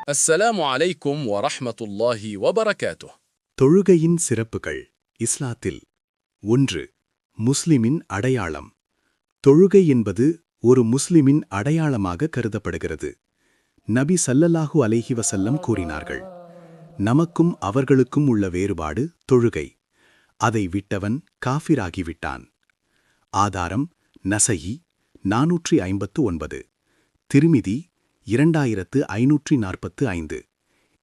السلام عليكم ورحمة الله وبركاته. தொழுகையின் சிறப்புகள் இஸ்லாத்தில் 1. முஸ்லிமின் அடையாளம். தொழுகை என்பது ஒரு முஸ்லிமின் அடையாளமாக கருதப்படுகிறது. நபி ஸல்லல்லாஹு அலைஹி வஸல்லம் கூறினார்கள், நமக்கும் அவர்களுக்கும் உள்ள வேறுபாடு தொழுகை. அதை விட்டவன் காஃபிராகிவிட்டான். ஆதாரம் நஸஈ 459, திர்மிதி 2545,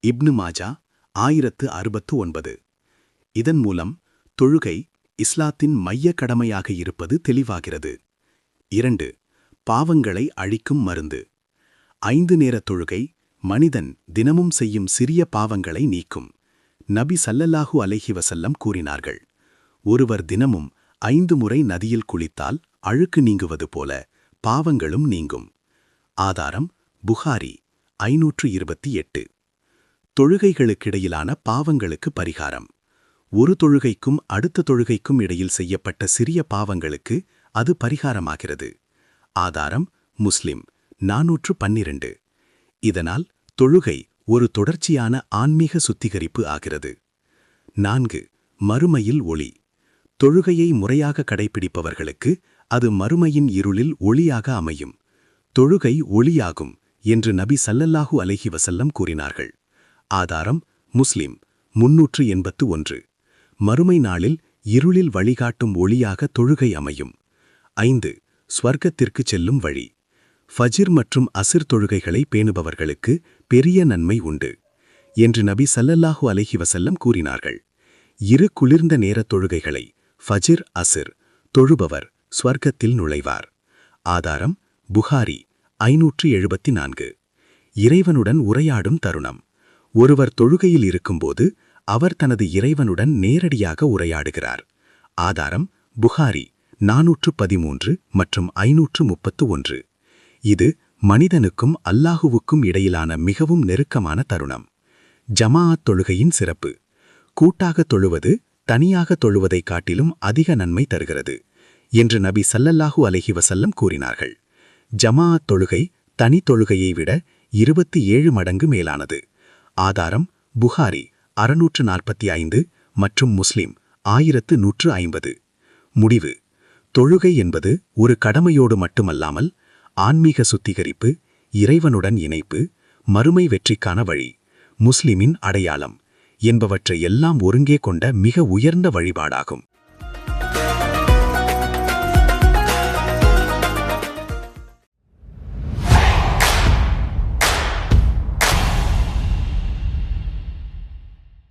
இப்னு மாஜா 1069. இதன் மூலம் தொழுகை இஸ்லாத்தின் மைய கடமையாக இருப்பது தெளிவாகிறது. 2. பாவங்களை அழிக்கும் மருந்து. 5 நேர தொழுகை மனிதன் தினமும் செய்யும் சிறிய பாவங்களை நீக்கும். நபி ஸல்லல்லாஹு அலைஹி வஸல்லம் கூறினார்கள், ஒருவர் தினமும் 5 முறை நதியில் குளித்தால் அழுக்கு நீங்குவது போல பாவங்களும் நீங்கும். ஆதாரம் புகாரி 528. தொழுகைகளுக்கிடையிலான பாவங்களுக்கு பரிகாரம். ஒரு தொழுகைக்கும் அடுத்த தொழுகைக்கும் இடையில் செய்யப்பட்ட சிறிய பாவங்களுக்கு அது பரிகாரமாகிறது. ஆதாரம் முஸ்லிம் 412. இதனால் தொழுகை ஒரு தொடர்ச்சியான ஆன்மீக சுத்திகரிப்பு ஆகிறது. 4. மறுமையில் ஒளி. தொழுகையை முறையாக கடைப்பிடிப்பவர்களுக்கு அது மறுமையின் இருளில் ஒளியாக அமையும். தொழுகை ஒளியாகும் என்று நபி ஸல்லல்லாஹு அலைஹி வஸல்லம் கூறினார்கள். ஆதாரம் முஸ்லிம் 381. மறுமை நாளில் இருளில் வழிகாட்டும் ஒளியாக தொழுகை அமையும். 5. ஸ்வர்க்கத்திற்கு செல்லும் வழி. ஃபஜ்ர் மற்றும் அஸ்ர் தொழுகைகளை பேணுபவர்களுக்கு பெரிய நன்மை உண்டு என்று நபி ஸல்லல்லாஹு அலைஹி வஸல்லம் கூறினார்கள். 2 குளிர்ந்த நேர தொழுகைகளை ஃபஜ்ர் அஸ்ர் தொழுபவர் ஸ்வர்க்கத்தில் நுழைவார். ஆதாரம் புகாரி 574. இறைவனுடன் உரையாடும் தருணம். ஒருவர் தொழுகையில் இருக்கும்போது அவர் தனது இறைவனுடன் நேரடியாக உரையாடுகிறார். ஆதாரம் புகாரி 413 மற்றும் 531. இது மனிதனுக்கும் அல்லாஹுவுக்கும் இடையிலான மிகவும் நெருக்கமான தருணம். ஜமாஅத் தொழுகையின் சிறப்பு. கூட்டாக தொழுவது தனியாக தொழுவதை காட்டிலும் அதிக நன்மை தருகிறது என்று நபி ஸல்லல்லாஹு அலைஹி வஸல்லம் கூறினார்கள். ஜமாஅத் தொழுகை தனி தொழுகையை விட 27 மடங்கு மேலானது. ஆதாரம் புகாரி 645 மற்றும் முஸ்லிம் 1150. முடிவு. தொழுகை என்பது ஒரு கடமையோடு மட்டுமல்லாமல் ஆன்மீக சுத்திகரிப்பு, இறைவனுடன் இணைப்பு, மறுமை வெற்றிக்கான வழி, முஸ்லிமின் அடையாளம் என்பவற்றை எல்லாம் ஒருங்கே கொண்ட மிக உயர்ந்த வழிபாடாகும்.